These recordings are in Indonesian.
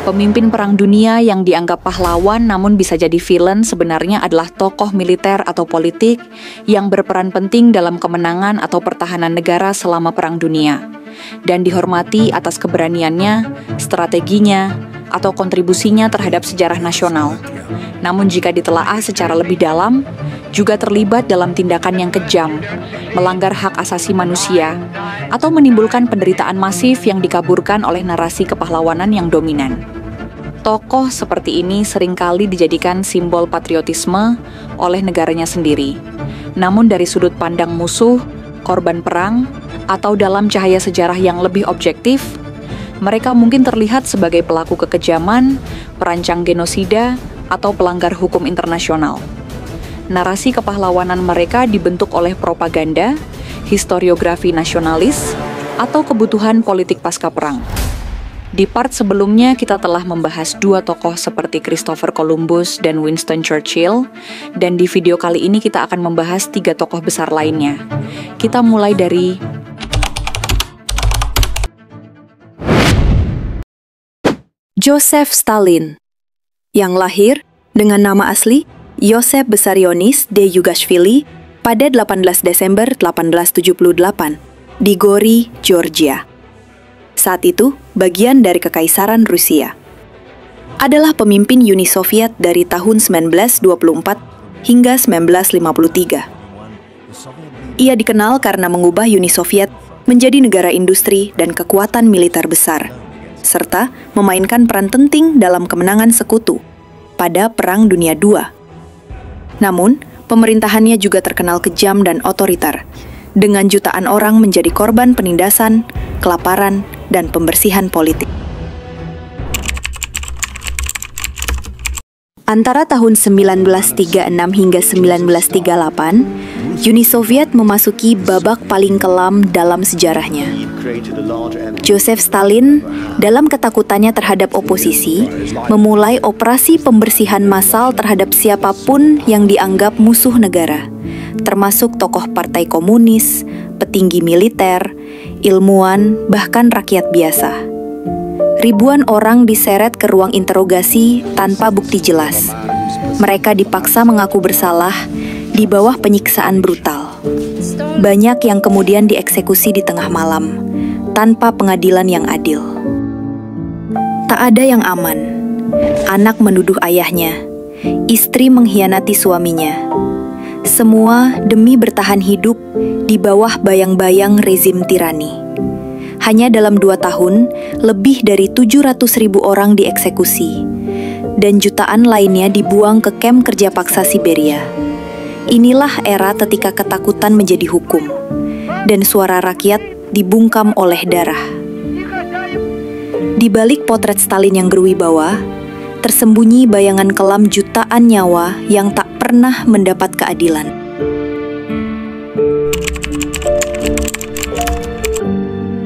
Pemimpin perang dunia yang dianggap pahlawan namun bisa jadi villain sebenarnya adalah tokoh militer atau politik yang berperan penting dalam kemenangan atau pertahanan negara selama perang dunia dan dihormati atas keberaniannya, strateginya, atau kontribusinya terhadap sejarah nasional. Namun jika ditelaah secara lebih dalam, juga terlibat dalam tindakan yang kejam, melanggar hak asasi manusia, atau menimbulkan penderitaan masif yang dikaburkan oleh narasi kepahlawanan yang dominan. Tokoh seperti ini seringkali dijadikan simbol patriotisme oleh negaranya sendiri. Namun dari sudut pandang musuh, korban perang, atau dalam cahaya sejarah yang lebih objektif, mereka mungkin terlihat sebagai pelaku kekejaman, perancang genosida, atau pelanggar hukum internasional. Narasi kepahlawanan mereka dibentuk oleh propaganda, historiografi nasionalis, atau kebutuhan politik pasca perang. Di part sebelumnya kita telah membahas dua tokoh seperti Christopher Columbus dan Winston Churchill, dan di video kali ini kita akan membahas tiga tokoh besar lainnya. Kita mulai dari Joseph Stalin, yang lahir dengan nama asli Yosef Vissarionis de Yugashvili pada 18 Desember 1878 di Gori, Georgia. Saat itu, bagian dari Kekaisaran Rusia. Adalah pemimpin Uni Soviet dari tahun 1924 hingga 1953. Ia dikenal karena mengubah Uni Soviet menjadi negara industri dan kekuatan militer besar, serta memainkan peran penting dalam kemenangan sekutu pada Perang Dunia II. Namun, pemerintahannya juga terkenal kejam dan otoriter, dengan jutaan orang menjadi korban penindasan, kelaparan, dan pembersihan politik. Antara tahun 1936 hingga 1938, Uni Soviet memasuki babak paling kelam dalam sejarahnya. Joseph Stalin, dalam ketakutannya terhadap oposisi, memulai operasi pembersihan massal terhadap siapapun yang dianggap musuh negara, termasuk tokoh partai komunis, petinggi militer, ilmuwan, bahkan rakyat biasa. Ribuan orang diseret ke ruang interogasi tanpa bukti jelas. Mereka dipaksa mengaku bersalah di bawah penyiksaan brutal. Banyak yang kemudian dieksekusi di tengah malam, tanpa pengadilan yang adil. Tak ada yang aman. Anak menuduh ayahnya, istri mengkhianati suaminya. Semua demi bertahan hidup di bawah bayang-bayang rezim tirani. Hanya dalam 2 tahun, lebih dari 700.000 orang dieksekusi, dan jutaan lainnya dibuang ke kamp kerja paksa Siberia. Inilah era ketika ketakutan menjadi hukum, dan suara rakyat dibungkam oleh darah. Di balik potret Stalin yang berwibawa, tersembunyi bayangan kelam jutaan nyawa yang tak pernah mendapat keadilan.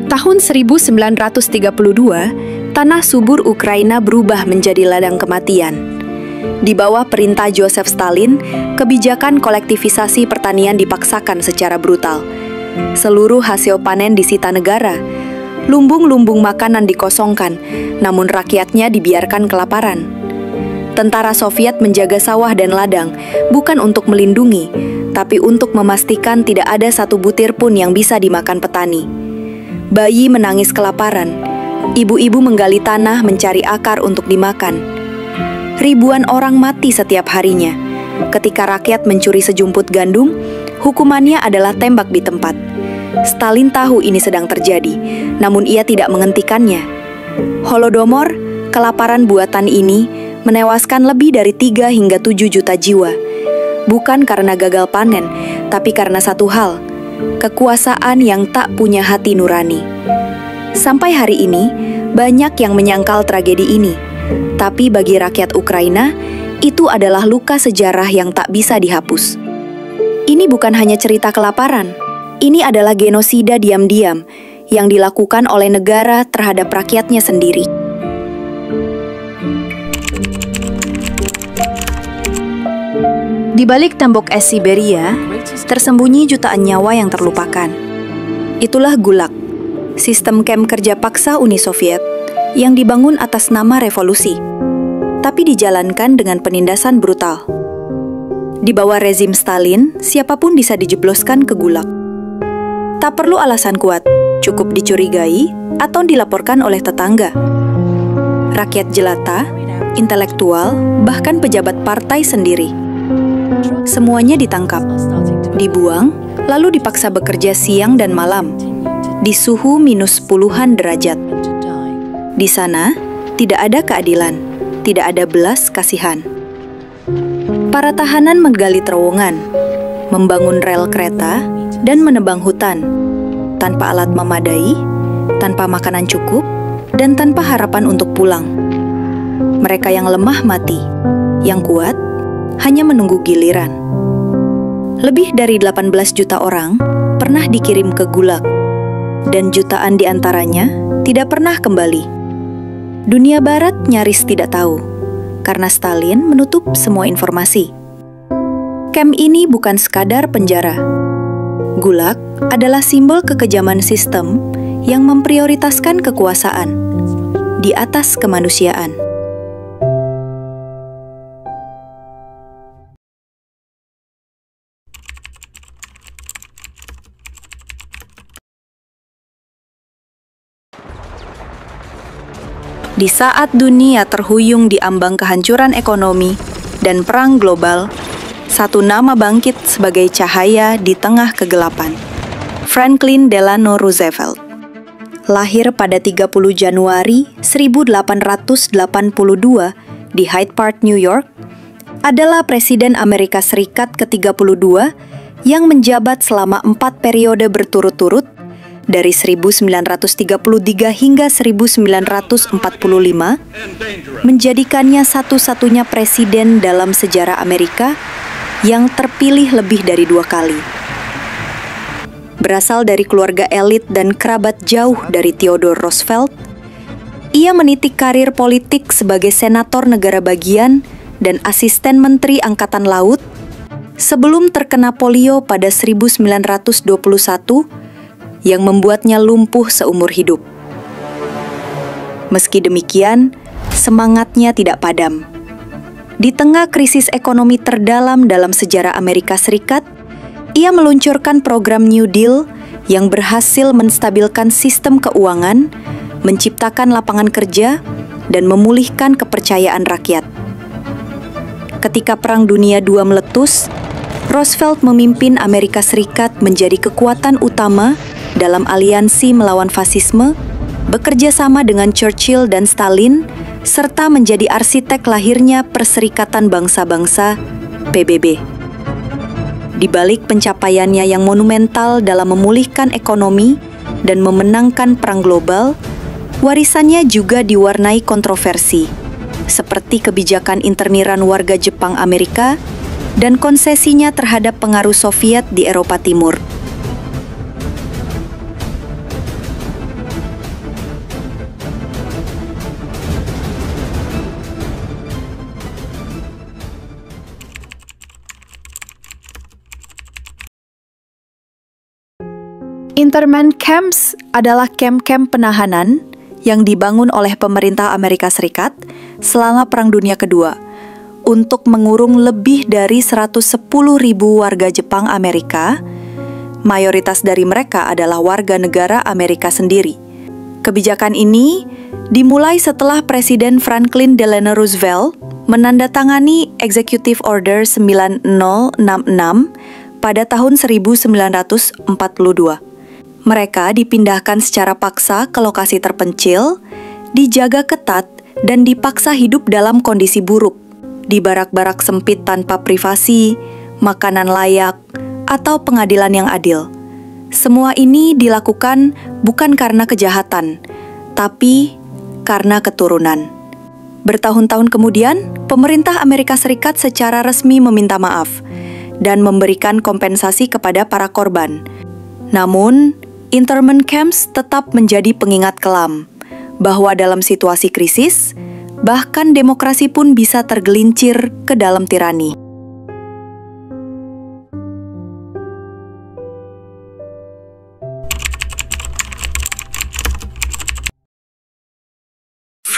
Tahun 1932, tanah subur Ukraina berubah menjadi ladang kematian. Di bawah perintah Joseph Stalin, kebijakan kolektivisasi pertanian dipaksakan secara brutal. Seluruh hasil panen disita negara. Lumbung-lumbung makanan dikosongkan, namun rakyatnya dibiarkan kelaparan. Tentara Soviet menjaga sawah dan ladang, bukan untuk melindungi, tapi untuk memastikan tidak ada satu butir pun yang bisa dimakan petani. Bayi menangis kelaparan, ibu-ibu menggali tanah mencari akar untuk dimakan. Ribuan orang mati setiap harinya. Ketika rakyat mencuri sejumput gandum, hukumannya adalah tembak di tempat. Stalin tahu ini sedang terjadi, namun ia tidak menghentikannya. Holodomor, kelaparan buatan ini, menewaskan lebih dari 3 hingga 7 juta jiwa. Bukan karena gagal panen, tapi karena satu hal, kekuasaan yang tak punya hati nurani. Sampai hari ini, banyak yang menyangkal tragedi ini. Tapi bagi rakyat Ukraina, itu adalah luka sejarah yang tak bisa dihapus. Ini bukan hanya cerita kelaparan. Ini adalah genosida diam-diam yang dilakukan oleh negara terhadap rakyatnya sendiri. Di balik tembok es Siberia, tersembunyi jutaan nyawa yang terlupakan. Itulah Gulag, sistem kamp kerja paksa Uni Soviet yang dibangun atas nama revolusi, tapi dijalankan dengan penindasan brutal. Di bawah rezim Stalin, siapapun bisa dijebloskan ke gulag. Tak perlu alasan kuat, cukup dicurigai atau dilaporkan oleh tetangga. Rakyat jelata, intelektual, bahkan pejabat partai sendiri. Semuanya ditangkap, dibuang, lalu dipaksa bekerja siang dan malam, di suhu minus puluhan derajat. Di sana, tidak ada keadilan, tidak ada belas kasihan. Para tahanan menggali terowongan, membangun rel kereta, dan menebang hutan, tanpa alat memadai, tanpa makanan cukup, dan tanpa harapan untuk pulang. Mereka yang lemah mati, yang kuat hanya menunggu giliran. Lebih dari 18 juta orang pernah dikirim ke gulag, dan jutaan di antaranya tidak pernah kembali. Dunia Barat nyaris tidak tahu, karena Stalin menutup semua informasi. Kamp ini bukan sekadar penjara. Gulag adalah simbol kekejaman sistem yang memprioritaskan kekuasaan di atas kemanusiaan. Di saat dunia terhuyung di ambang kehancuran ekonomi dan perang global, satu nama bangkit sebagai cahaya di tengah kegelapan. Franklin Delano Roosevelt. Lahir pada 30 Januari 1882 di Hyde Park, New York, adalah Presiden Amerika Serikat ke-32 yang menjabat selama 4 periode berturut-turut dari 1933 hingga 1945, menjadikannya satu-satunya presiden dalam sejarah Amerika yang terpilih lebih dari 2 kali. Berasal dari keluarga elit dan kerabat jauh dari Theodore Roosevelt, ia meniti karir politik sebagai senator negara bagian dan asisten menteri Angkatan Laut sebelum terkena polio pada 1921 yang membuatnya lumpuh seumur hidup. Meski demikian, semangatnya tidak padam. Di tengah krisis ekonomi terdalam dalam sejarah Amerika Serikat, ia meluncurkan program New Deal yang berhasil menstabilkan sistem keuangan, menciptakan lapangan kerja, dan memulihkan kepercayaan rakyat. Ketika Perang Dunia II meletus, Roosevelt memimpin Amerika Serikat menjadi kekuatan utama dalam aliansi melawan fasisme, bekerja sama dengan Churchill dan Stalin, serta menjadi arsitek lahirnya Perserikatan Bangsa-Bangsa (PBB). Di balik pencapaiannya yang monumental dalam memulihkan ekonomi dan memenangkan perang global, warisannya juga diwarnai kontroversi, seperti kebijakan interniran warga Jepang Amerika dan konsesinya terhadap pengaruh Soviet di Eropa Timur. Internment camps adalah kamp-kamp penahanan yang dibangun oleh pemerintah Amerika Serikat selama Perang Dunia Kedua untuk mengurung lebih dari 110.000 warga Jepang Amerika. Mayoritas dari mereka adalah warga negara Amerika sendiri. Kebijakan ini dimulai setelah Presiden Franklin Delano Roosevelt menandatangani Executive Order 9066 pada tahun 1942. Mereka dipindahkan secara paksa ke lokasi terpencil, dijaga ketat, dan dipaksa hidup dalam kondisi buruk, di barak-barak sempit tanpa privasi, makanan layak, atau pengadilan yang adil. Semua ini dilakukan bukan karena kejahatan, tapi karena keturunan. Bertahun-tahun kemudian, pemerintah Amerika Serikat secara resmi meminta maaf dan memberikan kompensasi kepada para korban. Namun, internment camps tetap menjadi pengingat kelam bahwa dalam situasi krisis, bahkan demokrasi pun bisa tergelincir ke dalam tirani.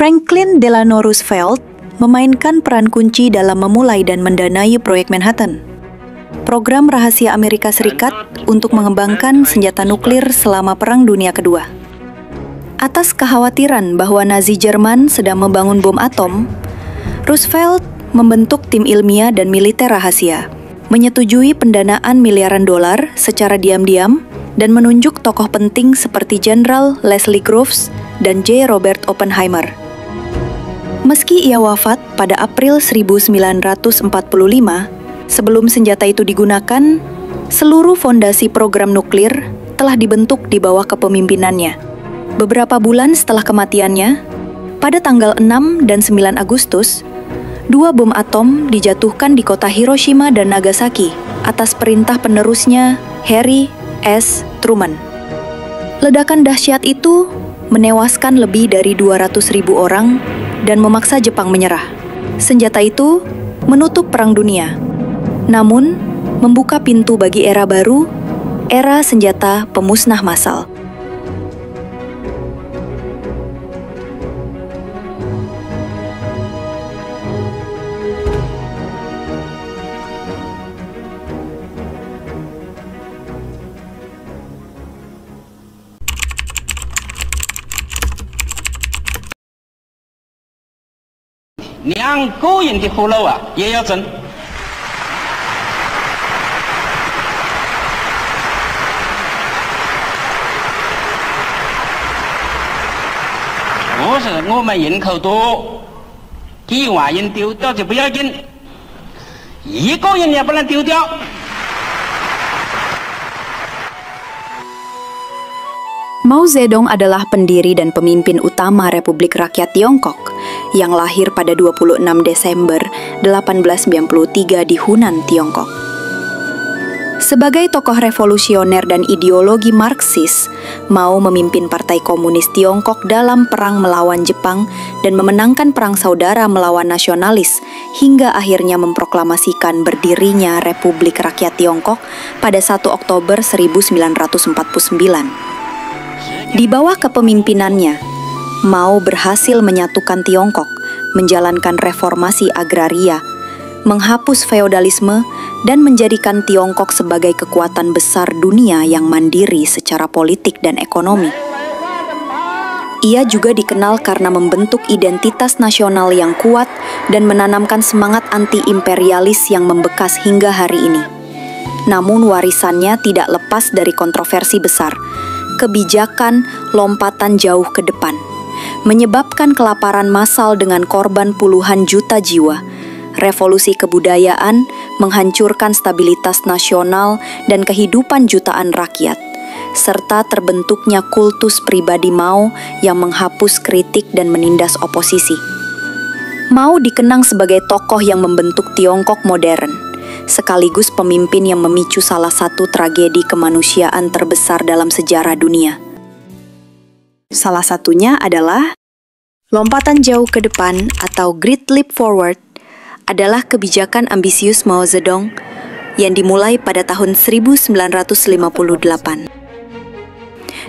Franklin Delano Roosevelt memainkan peran kunci dalam memulai dan mendanai proyek Manhattan, program rahasia Amerika Serikat untuk mengembangkan senjata nuklir selama Perang Dunia Kedua. Atas kekhawatiran bahwa Nazi Jerman sedang membangun bom atom, Roosevelt membentuk tim ilmiah dan militer rahasia, menyetujui pendanaan miliaran dolar secara diam-diam, dan menunjuk tokoh penting seperti Jenderal Leslie Groves dan J. Robert Oppenheimer. Meski ia wafat pada April 1945, sebelum senjata itu digunakan, seluruh fondasi program nuklir telah dibentuk di bawah kepemimpinannya. Beberapa bulan setelah kematiannya, pada tanggal 6 dan 9 Agustus, 2 bom atom dijatuhkan di kota Hiroshima dan Nagasaki atas perintah penerusnya Harry S. Truman. Ledakan dahsyat itu menewaskan lebih dari 200.000 orang dan memaksa Jepang menyerah. Senjata itu menutup Perang Dunia, namun membuka pintu bagi era baru, era senjata pemusnah massal. Mao Zedong adalah pendiri dan pemimpin utama Republik Rakyat Tiongkok yang lahir pada 26 Desember 1893 di Hunan, Tiongkok. Sebagai tokoh revolusioner dan ideologi Marxis, Mao memimpin Partai Komunis Tiongkok dalam perang melawan Jepang dan memenangkan perang saudara melawan nasionalis hingga akhirnya memproklamasikan berdirinya Republik Rakyat Tiongkok pada 1 Oktober 1949. Di bawah kepemimpinannya, Mao berhasil menyatukan Tiongkok, menjalankan reformasi agraria, menghapus feodalisme, dan menjadikan Tiongkok sebagai kekuatan besar dunia yang mandiri secara politik dan ekonomi. Ia juga dikenal karena membentuk identitas nasional yang kuat dan menanamkan semangat anti-imperialis yang membekas hingga hari ini. Namun warisannya tidak lepas dari kontroversi besar, kebijakan lompatan jauh ke depan, menyebabkan kelaparan massal dengan korban puluhan juta jiwa, revolusi kebudayaan, menghancurkan stabilitas nasional dan kehidupan jutaan rakyat, serta terbentuknya kultus pribadi Mao yang menghapus kritik dan menindas oposisi. Mao dikenang sebagai tokoh yang membentuk Tiongkok modern, sekaligus pemimpin yang memicu salah satu tragedi kemanusiaan terbesar dalam sejarah dunia. Salah satunya adalah lompatan jauh ke depan atau Great Leap Forward adalah kebijakan ambisius Mao Zedong yang dimulai pada tahun 1958.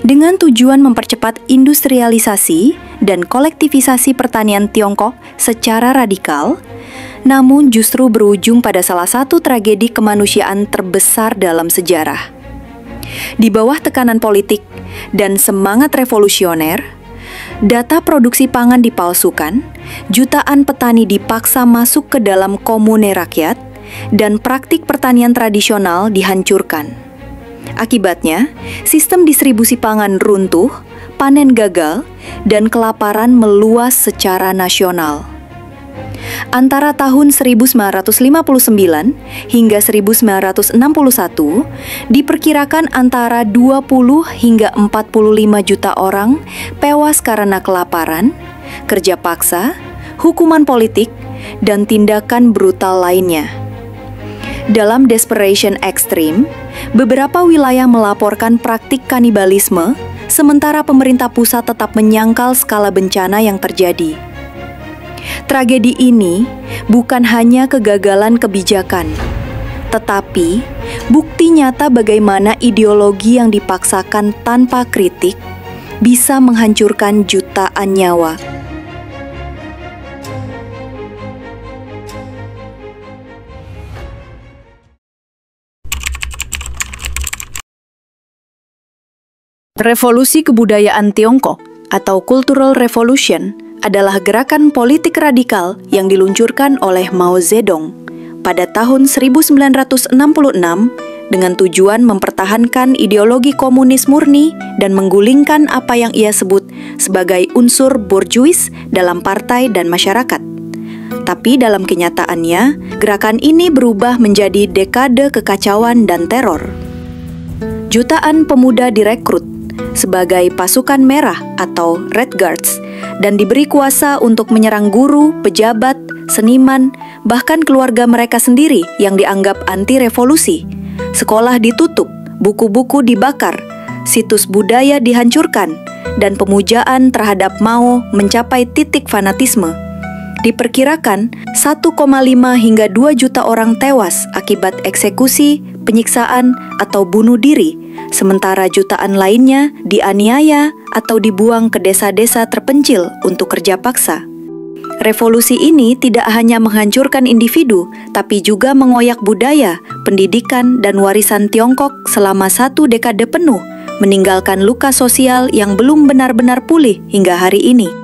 Dengan tujuan mempercepat industrialisasi dan kolektivisasi pertanian Tiongkok secara radikal, namun justru berujung pada salah satu tragedi kemanusiaan terbesar dalam sejarah. Di bawah tekanan politik dan semangat revolusioner, data produksi pangan dipalsukan, jutaan petani dipaksa masuk ke dalam komune rakyat, dan praktik pertanian tradisional dihancurkan. Akibatnya, sistem distribusi pangan runtuh, panen gagal, dan kelaparan meluas secara nasional. Antara tahun 1959 hingga 1961, diperkirakan antara 20 hingga 45 juta orang tewas karena kelaparan, kerja paksa, hukuman politik, dan tindakan brutal lainnya. Dalam desperation ekstrim, beberapa wilayah melaporkan praktik kanibalisme, sementara pemerintah pusat tetap menyangkal skala bencana yang terjadi. Tragedi ini bukan hanya kegagalan kebijakan, tetapi bukti nyata bagaimana ideologi yang dipaksakan tanpa kritik bisa menghancurkan jutaan nyawa. Revolusi kebudayaan Tiongkok atau Cultural Revolution adalah gerakan politik radikal yang diluncurkan oleh Mao Zedong pada tahun 1966 dengan tujuan mempertahankan ideologi komunis murni dan menggulingkan apa yang ia sebut sebagai unsur borjuis dalam partai dan masyarakat. Tapi dalam kenyataannya, gerakan ini berubah menjadi dekade kekacauan dan teror. Jutaan pemuda direkrut sebagai pasukan merah atau Red Guards dan diberi kuasa untuk menyerang guru, pejabat, seniman, bahkan keluarga mereka sendiri yang dianggap anti-revolusi. Sekolah ditutup, buku-buku dibakar, situs budaya dihancurkan, dan pemujaan terhadap Mao mencapai titik fanatisme. Diperkirakan 1,5 hingga 2 juta orang tewas akibat eksekusi, penyiksaan, atau bunuh diri, sementara jutaan lainnya dianiaya atau dibuang ke desa-desa terpencil untuk kerja paksa. Revolusi ini tidak hanya menghancurkan individu, tapi juga mengoyak budaya, pendidikan, dan warisan Tiongkok selama 1 dekade penuh, meninggalkan luka sosial yang belum benar-benar pulih hingga hari ini.